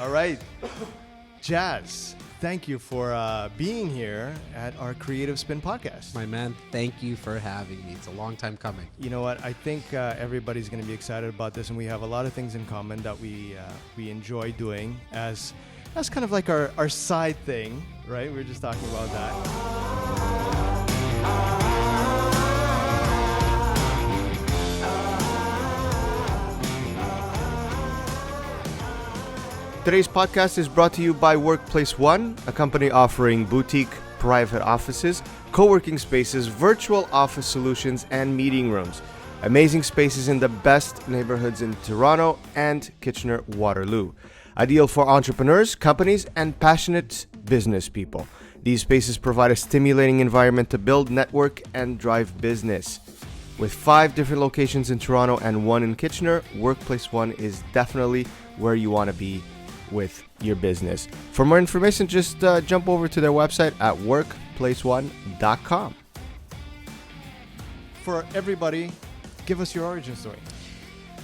All right. Jas, thank you for being here at our Creative Spin podcast. My man, thank you for having me. It's a long time coming. You know what? I think everybody's going to be excited about this, and we have a lot of things in common that we enjoy doing as kind of like our side thing, right? We were just talking about that. Today's podcast is brought to you by Workplace One, a company offering boutique private offices, co-working spaces, virtual office solutions, and meeting rooms. Amazing spaces in the best neighborhoods in Toronto and Kitchener-Waterloo. Ideal for entrepreneurs, companies, and passionate business people. These spaces provide a stimulating environment to build, network, and drive business. With 5 different locations in Toronto and 1 in Kitchener, Workplace One is definitely where you want to be with your business. For more information, just jump over to their website at workplaceone.com. For everybody, give us your origin story.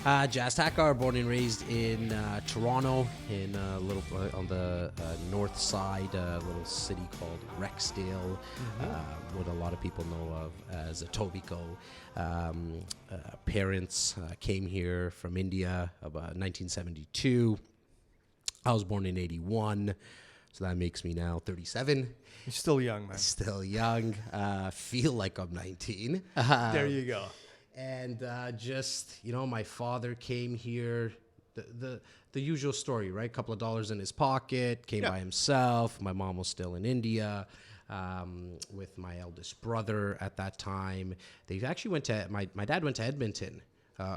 Jas Takhar, born and raised in Toronto, in a little on the north side, a little city called Rexdale, what a lot of people know of as Etobicoke. Parents came here from India about 1972. I was born in 81, so that makes me now 37. You're still young, man. Still young. Feel like I'm 19. There you go. And just, my father came here, the usual story, right? Couple of dollars in his pocket, came by himself. My mom was still in India with my eldest brother at that time. They actually went to, my dad went to Edmonton.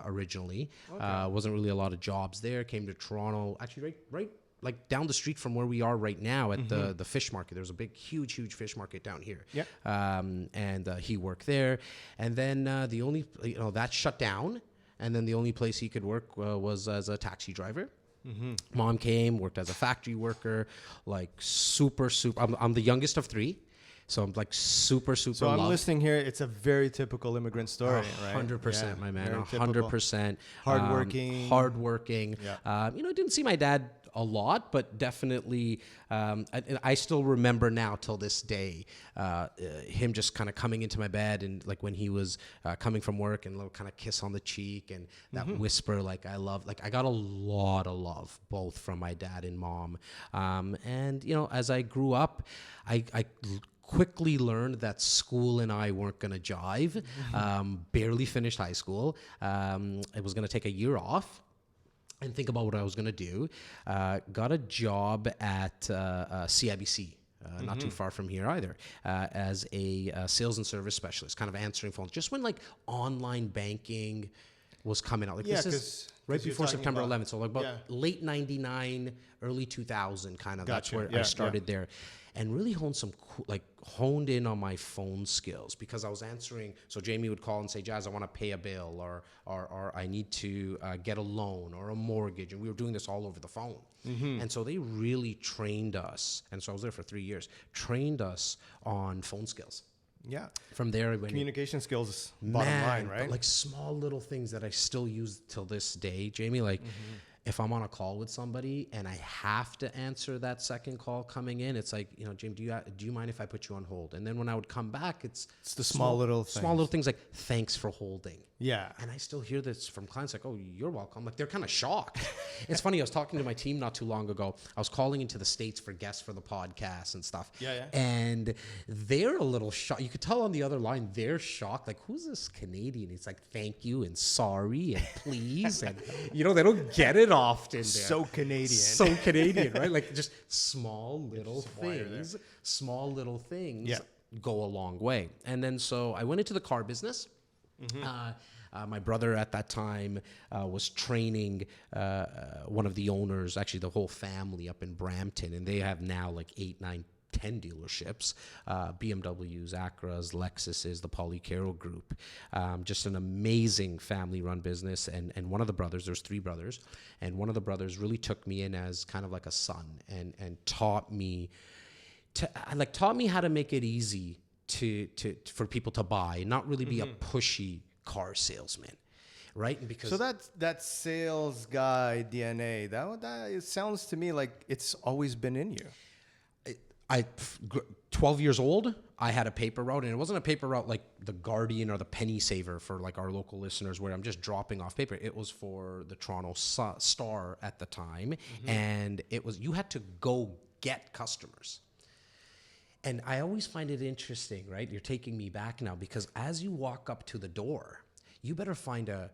Originally. Wasn't really a lot of jobs there. Came to Toronto, actually right like down the street from where we are right now at the fish market. There's a big, huge fish market down here. Yeah. And he worked there. And then the only, that shut down. And then the only place he could work was as a taxi driver. Mom came, worked as a factory worker, like super. I'm the youngest of 3. So I'm like super So I'm listening here. It's a very typical immigrant story, right? 100%, my man. 100%. Hardworking. Yeah. Didn't see my dad a lot, but definitely, I still remember now till this day, him just kind of coming into my bed and like when he was coming from work and a little kind of kiss on the cheek and that whisper, like I got a lot of love both from my dad and mom. And as I grew up, I quickly learned that school and I weren't going to jive. Barely finished high school. I was going to take a year off and think about what I was going to do. Got a job at CIBC. Not too far from here either, as a sales and service specialist, kind of answering phones. Just when like online banking was coming out. Like this is right before September 11th. So like about late 99, early 2000 kind of. Gotcha. That's where I started there. And really honed in on my phone skills because I was answering. So Jamie would call and say, Jas, I want to pay a bill or I need to get a loan or a mortgage. And we were doing this all over the phone. And so they really trained us. And so I was there for 3 years, trained us on phone skills. Yeah. From there, communication skills, bottom line, right? Like small little things that I still use till this day, Jamie, like if I'm on a call with somebody and I have to answer that second call coming in, it's like, James, do you mind if I put you on hold? And then when I would come back, it's the small little things like thanks for holding. Yeah. And I still hear this from clients like, oh, you're welcome. Like they're kind of shocked. It's funny. I was talking to my team not too long ago. I was calling into the States for guests for the podcast and stuff. Yeah. And they're a little shocked. You could tell on the other line, they're shocked. Like, who's this Canadian? It's like, thank you and sorry and please. And, they don't get it often there. So Canadian, right? Like just small little things go a long way. And then so I went into the car business. My brother at that time was training one of the owners, actually the whole family up in Brampton, and they have now like 8, 9, 10 dealerships, BMWs, Acura's, Lexuses, the Polycaro Group. Just an amazing family-run business. And one of the brothers, there's 3 brothers, and one of the brothers really took me in as kind of like a son and taught me how to make it easy for people to buy, not really be a pushy car salesman. right? And because So that sales guy DNA, that it sounds to me like it's always been in you. 12 years old, I had a paper route, and it wasn't a paper route like the Guardian or the Penny Saver for like our local listeners where I'm just dropping off paper. It was for the Toronto Star at the time, and it was, you had to go get customers. And I always find it interesting, right? You're taking me back now, because as you walk up to the door, you better find a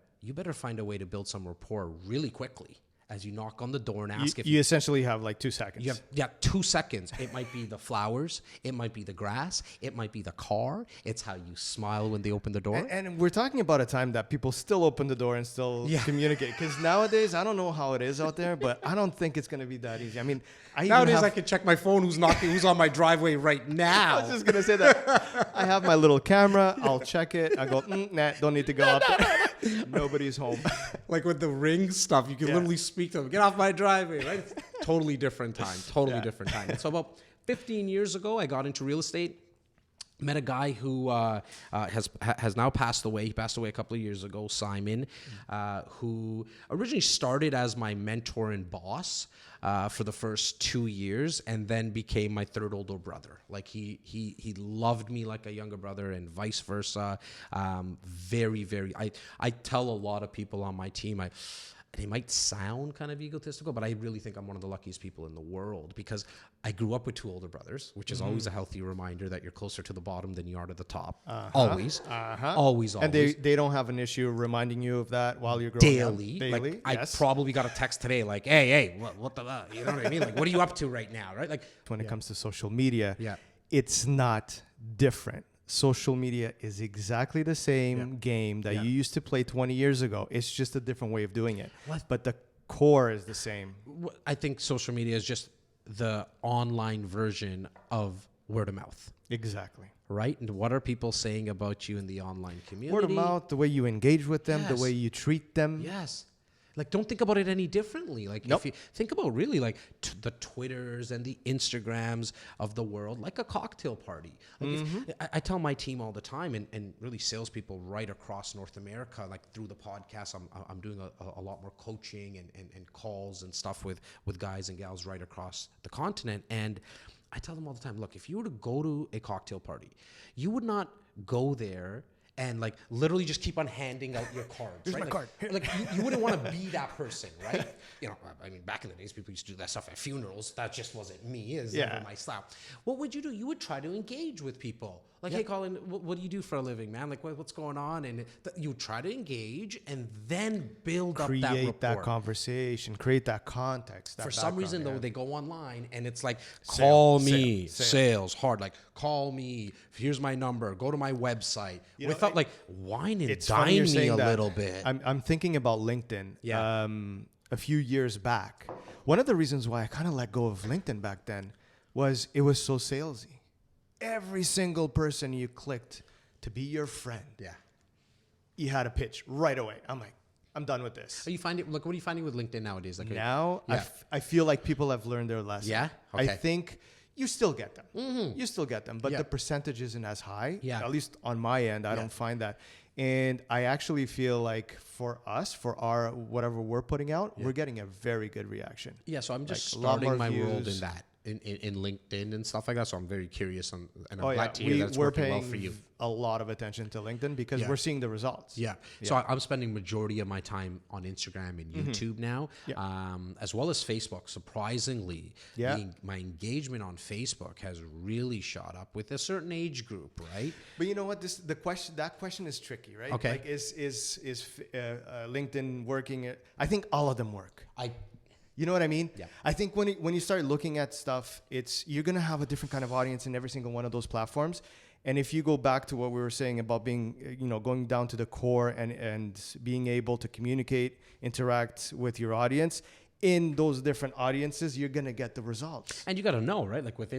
way to build some rapport really quickly. As you knock on the door and ask if you essentially have like 2 seconds. you have 2 seconds. It might be the flowers, it might be the grass, it might be the car. It's how you smile when they open the door. And we're talking about a time that people still open the door and still communicate. Because nowadays, I don't know how it is out there, but I don't think it's going to be that easy. I mean, Nowadays, I can check my phone who's knocking, who's on my driveway right now. I was just going to say that. I have my little camera. I'll check it. I go, nah, don't need to go up there. Nobody's home. Like with the Ring stuff, you can literally speak to them. Get off my driveway, right? It's totally different time. Totally different time. And so about 15 years ago, I got into real estate. Met a guy who has now passed away. He passed away a couple of years ago, Simon, who originally started as my mentor and boss for the first 2 years, and then became my third older brother. Like he loved me like a younger brother, and vice versa. Very, very. I tell a lot of people on my team, they might sound kind of egotistical, but I really think I'm one of the luckiest people in the world, because I grew up with 2 older brothers, which is always a healthy reminder that you're closer to the bottom than you are to the top. Always. Always. And they don't have an issue reminding you of that while you're growing up? Daily. Like, yes. I probably got a text today like, hey, what the, you know what I mean? Like, what are you up to right now, right? Like, when it comes to social media, Yeah. it's not different. Social media is exactly the same game that you used to play 20 years ago. It's just a different way of doing it. But the core is the same. I think social media is just the online version of word of mouth. Exactly. Right? And what are people saying about you in the online community? Word of mouth, the way you engage with them, the Yes. way you treat them. Yes. Like, don't think about it any differently. Like, Nope. if you think about really like the Twitters and the Instagrams of the world, like a cocktail party. Like I tell my team all the time, and really salespeople right across North America, like through the podcast, I'm doing a lot more coaching and calls and stuff with guys and gals right across the continent. And I tell them all the time, look, if you were to go to a cocktail party, you would not go there and like literally just keep on handing out your cards. Here's right? my card. Like you wouldn't want to be that person, right? You know, I mean, back in the days, people used to do that stuff at funerals. That just wasn't me. It's never my style. What would you do? You would try to engage with people. Like, hey, Colin, what do you do for a living, man? Like, what's going on? And you try to engage and then build up that rapport. Create that conversation, create that context. That For some reason, background, though, they go online and it's like, call me, sales, hard. Like, call me, here's my number, go to my website. Without like, wine and dine me a little bit. I'm thinking about LinkedIn. Yeah. A few years back, one of the reasons why I kind of let go of LinkedIn back then was it was so salesy. Every single person you clicked to be your friend, you had a pitch right away. I'm like, I'm done with this. Are you finding? Look, what are you finding with LinkedIn nowadays? Like Now, I feel like people have learned their lesson. Yeah? I Okay. think you still get them. You still get them, but the percentage isn't as high. Yeah. At least on my end, I don't find that. And I actually feel like for us, for our whatever we're putting out, we're getting a very good reaction. Yeah, so I'm just Like, a lot starting more my world views. in that, in LinkedIn and stuff like that. So I'm very curious, and I'm Oh, glad to hear that it's we're working paying well for you. a lot of attention to LinkedIn because we're seeing the results. Yeah. So I'm spending majority of my time on Instagram and YouTube now, as well as Facebook. Surprisingly, my engagement on Facebook has really shot up with a certain age group, right? But you know what? That question is tricky, right? Okay. Like, is LinkedIn working? I think all of them work. You know what I mean? Yeah. I think when you start looking at stuff, you're gonna have a different kind of audience in every single one of those platforms. And if you go back to what we were saying about being, going down to the core and being able to communicate, interact with your audience in those different audiences, you're gonna get the results. And you got to know, right? Like with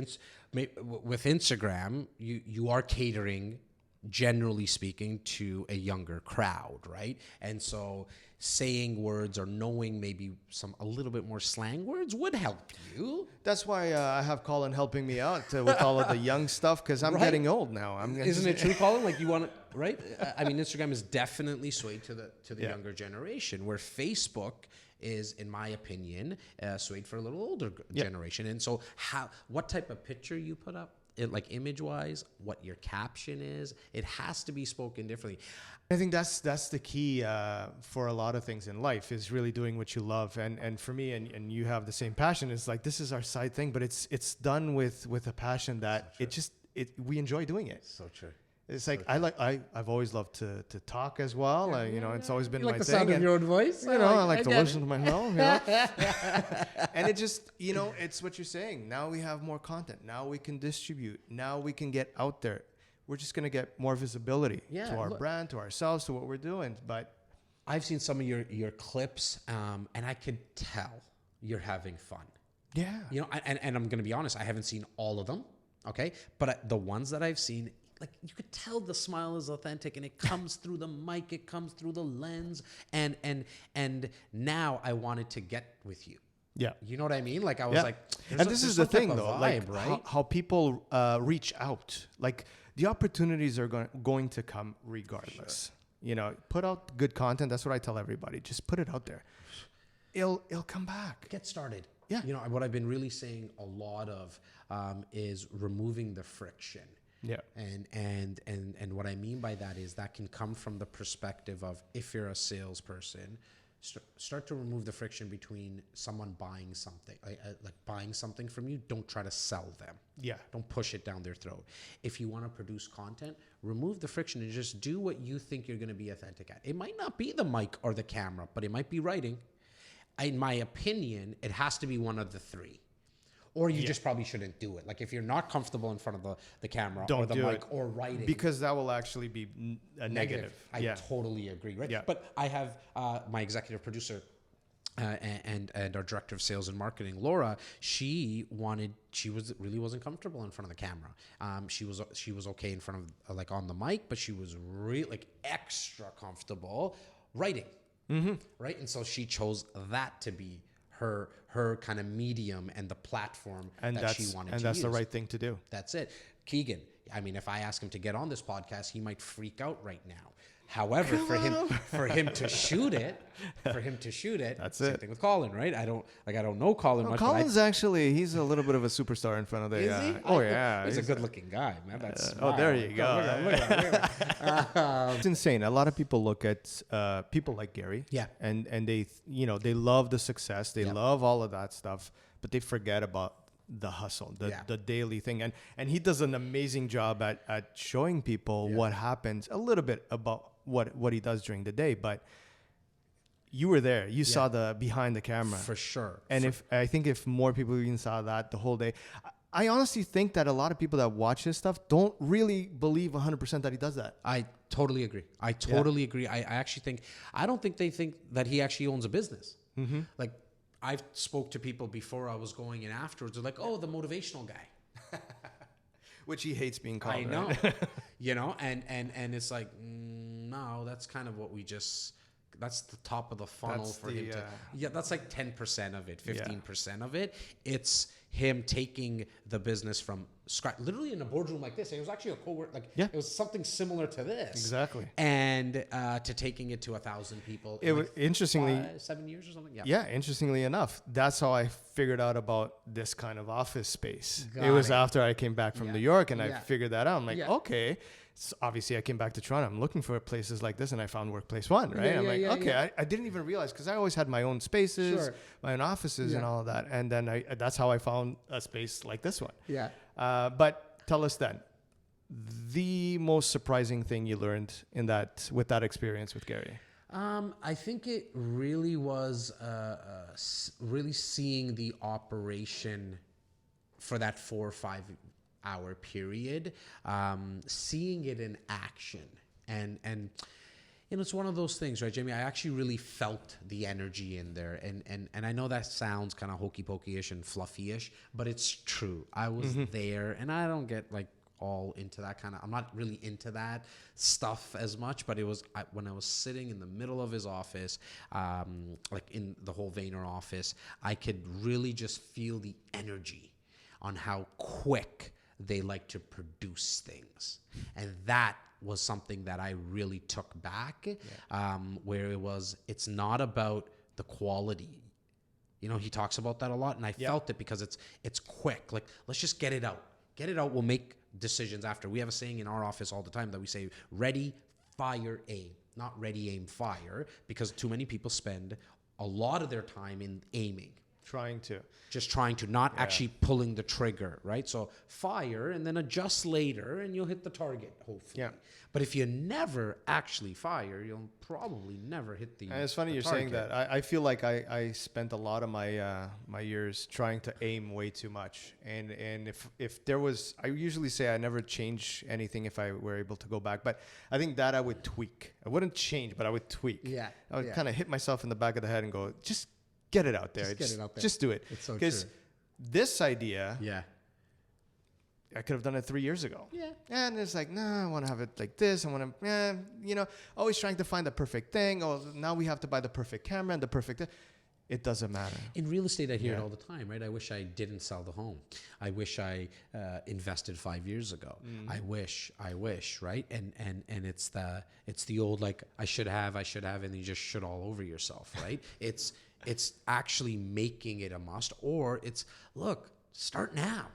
Instagram, you are catering generally speaking, to a younger crowd, right? And so saying words or knowing maybe a little bit more slang words would help you. That's why I have Colin helping me out with all of the young stuff, because I'm getting old now. Isn't it true, Colin? Like, you want to, right? I mean, Instagram is definitely swayed to the younger generation, where Facebook is, in my opinion, swayed for a little older generation. And so what type of picture you put up, like image-wise, what your caption is, it has to be spoken differently. I think that's the key for a lot of things in life, is really doing what you love. And for me, and you have the same passion, it's like, this is our side thing, but it's done with a passion that we enjoy doing it. So true. It's like, I've always loved to talk as well. It's always been You my like the thing. sound of your own voice? I like to listen to myself. And it just, it's what you're saying. Now we have more content. Now we can distribute. Now we can get out there. We're just going to get more visibility to our brand, to ourselves, to what we're doing. But I've seen some of your clips, and I could tell you're having fun. Yeah. And I'm going to be honest, I haven't seen all of them, okay? But the ones that I've seen, like, you could tell the smile is authentic, and it comes through the mic, it comes through the lens, and now I wanted to get with you. Yeah. You know what I mean? Like, I was like, and this is the thing, though, vibe, like right? how people reach out. Like, the opportunities are going to come regardless. Sure. Put out good content. That's what I tell everybody. Just put it out there. It'll come back. Get started. Yeah. What I've been really saying a lot of is removing the friction. Yeah. And what I mean by that is that can come from the perspective of, if you're a salesperson, start to remove the friction between someone buying something, like buying something from you. Don't try to sell them. Yeah. Don't push it down their throat. If you want to produce content, remove the friction and just do what you think you're going to be authentic at. It might not be the mic or the camera, but it might be writing. In my opinion, it has to be one of the three. Or you just probably shouldn't do it. Like, if you're not comfortable in front of the camera or the mic or writing. Because that will actually be a negative. I totally agree, right? Yeah. But I have my executive producer and our director of sales and marketing, Laura. She really wasn't comfortable in front of the camera. She was okay in front of, like, on the mic, but she was really, like, extra comfortable writing. Mm-hmm. Right? And so she chose that to be her kind of medium and the platform that she wanted to use. And that's the right thing to do. That's it. Keegan, I mean, if I ask him to get on this podcast, he might freak out right now. However, for him to shoot it, that's same it. thing with Colin, right? I don't know Colin much. Colin's actually, he's a little bit of a superstar in front of the. Is he? Oh yeah, he's a good-looking guy, man. That's there you go. Look at that. It's insane. A lot of people look at people like Gary, and they they love the success, they love all of that stuff, but they forget about the hustle, the daily thing, and he does an amazing job at showing people what happens, a little bit about what he does during the day. But you were there, you saw the behind the camera for sure. And I think if more people even saw that the whole day, I honestly think that a lot of people that watch this stuff don't really believe 100% that he does that. I totally agree. I actually don't think they think that he actually owns a business. Mm-hmm. Like, I've spoke to people before I was going in afterwards. They're like, "Oh, the motivational guy," which he hates being called. I know, right? and it's like, no, that's kind of what we just. That's the top of the funnel for him to. Yeah, that's like 10% of it, 15% of it. It's him taking the business from scratch, literally in a boardroom like this. It was actually a co-work, it was something similar to this. Exactly. And to taking it to 1,000 people. It was interestingly 7 years or something. Yeah. Interestingly enough, that's how I figured out about this kind of office space. It was after I came back from New York, and I figured that out. I'm like, okay. So obviously, I came back to Toronto. I'm looking for places like this, and I found Workplace One, right? I'm like, okay, I didn't even realize, because I always had my own spaces, my own offices, and all of that. And then that's how I found a space like this one. Yeah. But tell us then, the most surprising thing you learned with that experience with Gary. I think it really was really seeing the operation for that 4 or 5 hour period, seeing it in action, and it's one of those things, right, Jamie? I actually really felt the energy in there, and I know that sounds kind of hokey pokey-ish and fluffy-ish, but it's true. I was there, and I don't get like all into that kind of. I'm not really into that stuff as much, but it was when I was sitting in the middle of his office, like in the whole Vayner office, I could really just feel the energy on how quick they like to produce things, and that was something that I really took back, where it's not about the quality. You know, he talks about that a lot, and I felt it because it's quick. Like, let's just get it out. Get it out. We'll make decisions after. We have a saying in our office all the time that we say, ready, fire, aim. Not ready, aim, fire, because too many people spend a lot of their time in aiming. Just trying to, not actually pulling the trigger, right? So fire and then adjust later and you'll hit the target, hopefully. Yeah. But if you never actually fire, you'll probably never hit the And it's funny you're target. saying that. I feel like I spent a lot of my years trying to aim way too much. And if there was, I usually say I never change anything if I were able to go back. But I think that I would tweak. I wouldn't change, but I would tweak. Yeah. I would kind of hit myself in the back of the head and go, just get it out there. Just get it out there. Just do it. It's so true. Because this idea, Yeah. I could have done it 3 years ago. Yeah. And it's like, I want to have it like this. I want to, always trying to find the perfect thing. Oh, now we have to buy the perfect camera and the perfect. It doesn't matter. In real estate, I hear it all the time, right? I wish I didn't sell the home. I wish I invested 5 years ago. I wish, right? And it's the old, like, I should have, and you just shit all over yourself, right? It's actually making it a must, or it's, look, start now.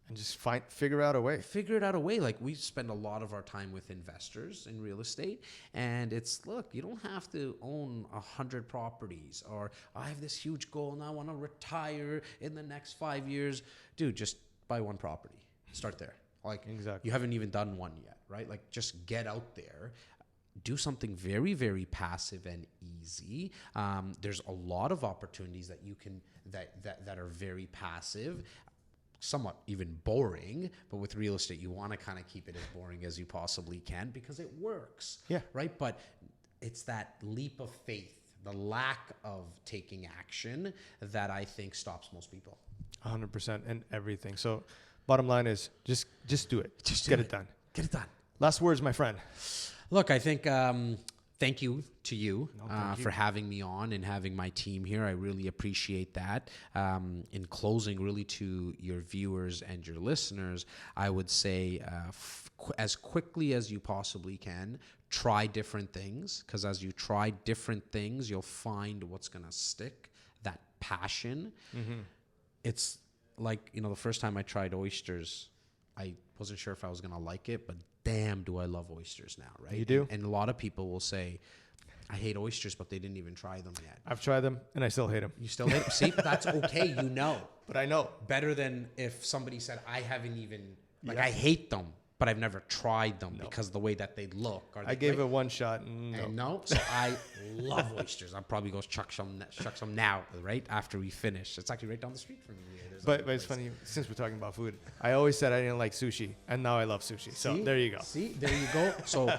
And just figure out a way. Figure it out a way. Like, we spend a lot of our time with investors in real estate, and it's, look, you don't have to own 100 properties, or I have this huge goal and I want to retire in the next 5 years. Dude, just buy one property. Start there. Like, Exactly. You haven't even done one yet, right? Like, just get out there. Do something very, very passive and easy. There's a lot of opportunities that you can that are very passive, somewhat even boring, but with real estate, you want to kind of keep it as boring as you possibly can because it works. Yeah. Right. But it's that leap of faith, the lack of taking action, that I think stops most people. 100% and everything. So bottom line is just do it. Just get it done. Get it done. Last words, my friend. Look, I think thank you to you, thank you for having me on and having my team here. I really appreciate that. In closing, really, to your viewers and your listeners, I would say as quickly as you possibly can, try different things, because as you try different things, you'll find what's going to stick, that passion. It's like, the first time I tried oysters, I wasn't sure if I was going to like it, but damn, do I love oysters now, right? You do? And a lot of people will say, I hate oysters, but they didn't even try them yet. I've tried them and I still hate them. You still hate them? See, that's okay, But I know. Better than if somebody said, I haven't even, I hate them, but I've never tried them because the way that they look. I gave it one shot. And no. So I love oysters. I'll probably go chuck some now, right after we finish. It's actually right down the street from me. But it's funny, since we're talking about food, I always said I didn't like sushi, and now I love sushi. So there you go. See, there you go. So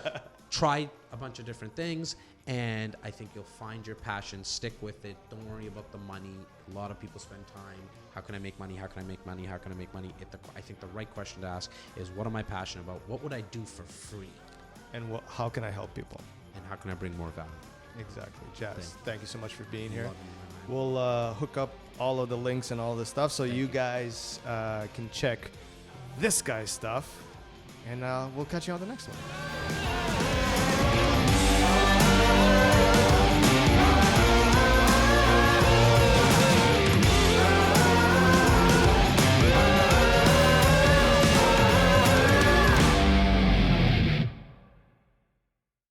try a bunch of different things, and I think you'll find your passion. Stick with it. Don't worry about the money. A lot of people spend time. How can I make money? How can I make money? How can I make money? I think the right question to ask is, what am I passionate about? What would I do for free? And how can I help people? And how can I bring more value? Exactly. Jas, thank you so much for being here. Love you, my man. We'll hook up all of the links and all the stuff so you guys can check this guy's stuff. And we'll catch you on the next one.